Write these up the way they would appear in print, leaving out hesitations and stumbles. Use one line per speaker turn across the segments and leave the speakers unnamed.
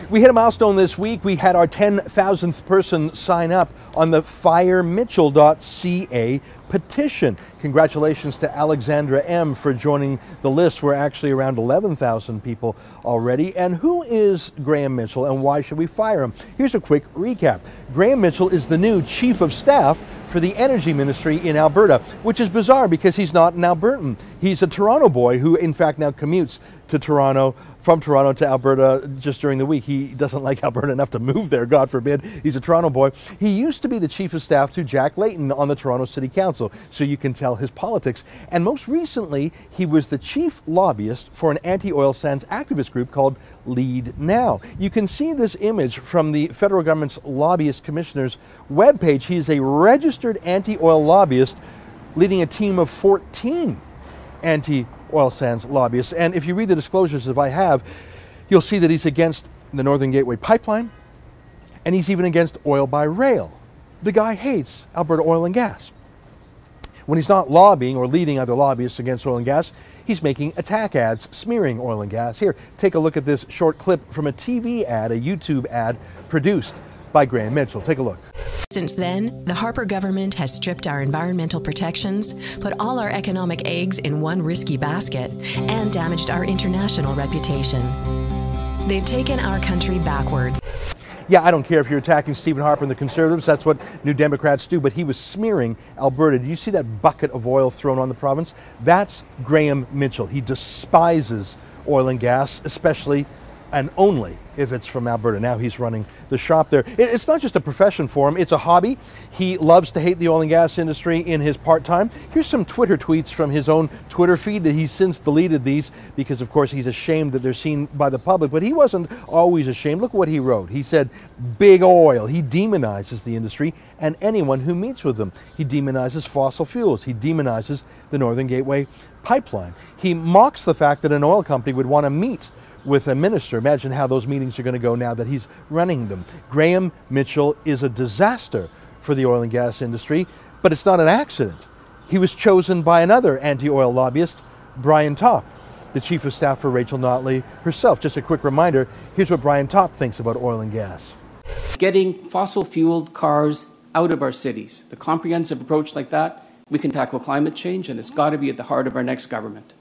We hit a milestone this week. We had our 10,000th person sign up on the firemitchell.ca petition. Congratulations to Alexandra M. for joining the list. We're actually around 11,000 people already. And who is Graham Mitchell and why should we fire him? Here's a quick recap. Graham Mitchell is the new Chief of Staff for the Energy Ministry in Alberta, which is bizarre because he's not an Albertan. He's a Toronto boy who in fact now commutes to Toronto, from Toronto to Alberta just during the week. He doesn't like Alberta enough to move there, God forbid. He's a Toronto boy. He used to be the Chief of Staff to Jack Layton on the Toronto City Council, so you can tell his politics. And most recently, he was the chief lobbyist for an anti-oil sands activist group called Lead Now. You can see this image from the federal government's lobbyist commissioner's webpage. He is a registered anti-oil lobbyist leading a team of 14 anti-oil sands lobbyists. And if you read the disclosures, as I have, you'll see that he's against the Northern Gateway pipeline, and he's even against oil by rail. The guy hates Alberta oil and gas. When he's not lobbying or leading other lobbyists against oil and gas, he's making attack ads smearing oil and gas. Here, take a look at this short clip from a TV ad, a YouTube ad produced by Graham Mitchell. Take a look.
Since then, the Harper government has stripped our environmental protections, put all our economic eggs in one risky basket, and damaged our international reputation. They've taken our country backwards.
Yeah, I don't care if you're attacking Stephen Harper and the Conservatives, that's what New Democrats do, but he was smearing Alberta. Did you see that bucket of oil thrown on the province? That's Graham Mitchell. He despises oil and gas, especially and only if it's from Alberta. Now he's running the shop there. It's not just a profession for him, it's a hobby. He loves to hate the oil and gas industry in his part-time. Here's some Twitter tweets from his own Twitter feed that he's since deleted these because of course he's ashamed that they're seen by the public, but he wasn't always ashamed. Look what he wrote. He said, "Big oil." He demonizes the industry and anyone who meets with them. He demonizes fossil fuels. He demonizes the Northern Gateway pipeline. He mocks the fact that an oil company would want to meet with a minister. Imagine how those meetings are going to go now that he's running them. Graham Mitchell is a disaster for the oil and gas industry, but it's not an accident. He was chosen by another anti-oil lobbyist, Brian Topp, the Chief of Staff for Rachel Notley herself. Just a quick reminder, here's what Brian Topp thinks about oil and gas.
Getting fossil-fueled cars out of our cities. The comprehensive approach like that, we can tackle climate change, and it's got to be at the heart of our next government.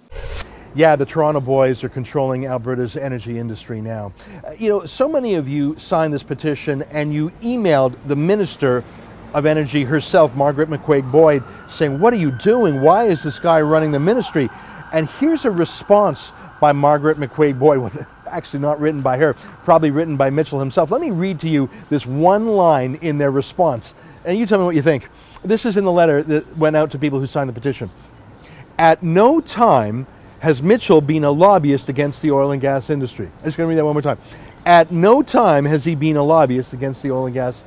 Yeah, the Toronto boys are controlling Alberta's energy industry now. You know, so many of you signed this petition and you emailed the Minister of Energy herself, Margaret McCuaig-Boyd, saying, "What are you doing? Why is this guy running the ministry?" And here's a response by Margaret McCuaig-Boyd, well, actually not written by her, probably written by Mitchell himself. Let me read to you this one line in their response, and you tell me what you think. This is in the letter that went out to people who signed the petition. "At no time has Mitchell been a lobbyist against the oil and gas industry." I'm just going to read that one more time. "At no time has he been a lobbyist against the oil and gas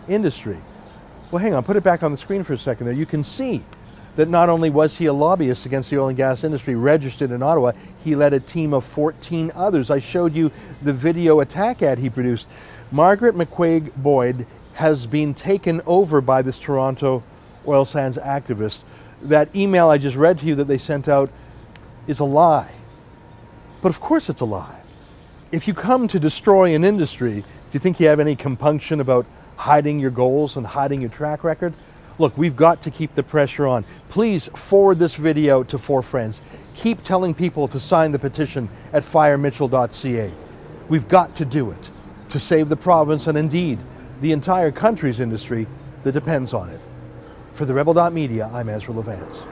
industry." Well, hang on, put it back on the screen for a second there. You can see that not only was he a lobbyist against the oil and gas industry registered in Ottawa, he led a team of 14 others. I showed you the video attack ad he produced. Margaret McCuaig-Boyd has been taken over by this Toronto oil sands activist. That email I just read to you that they sent out is a lie. But of course it's a lie. If you come to destroy an industry, do you think you have any compunction about hiding your goals and hiding your track record? Look, we've got to keep the pressure on. Please forward this video to 4 friends. Keep telling people to sign the petition at firemitchell.ca. We've got to do it to save the province and indeed the entire country's industry that depends on it. For TheRebel.media, I'm Ezra Levant.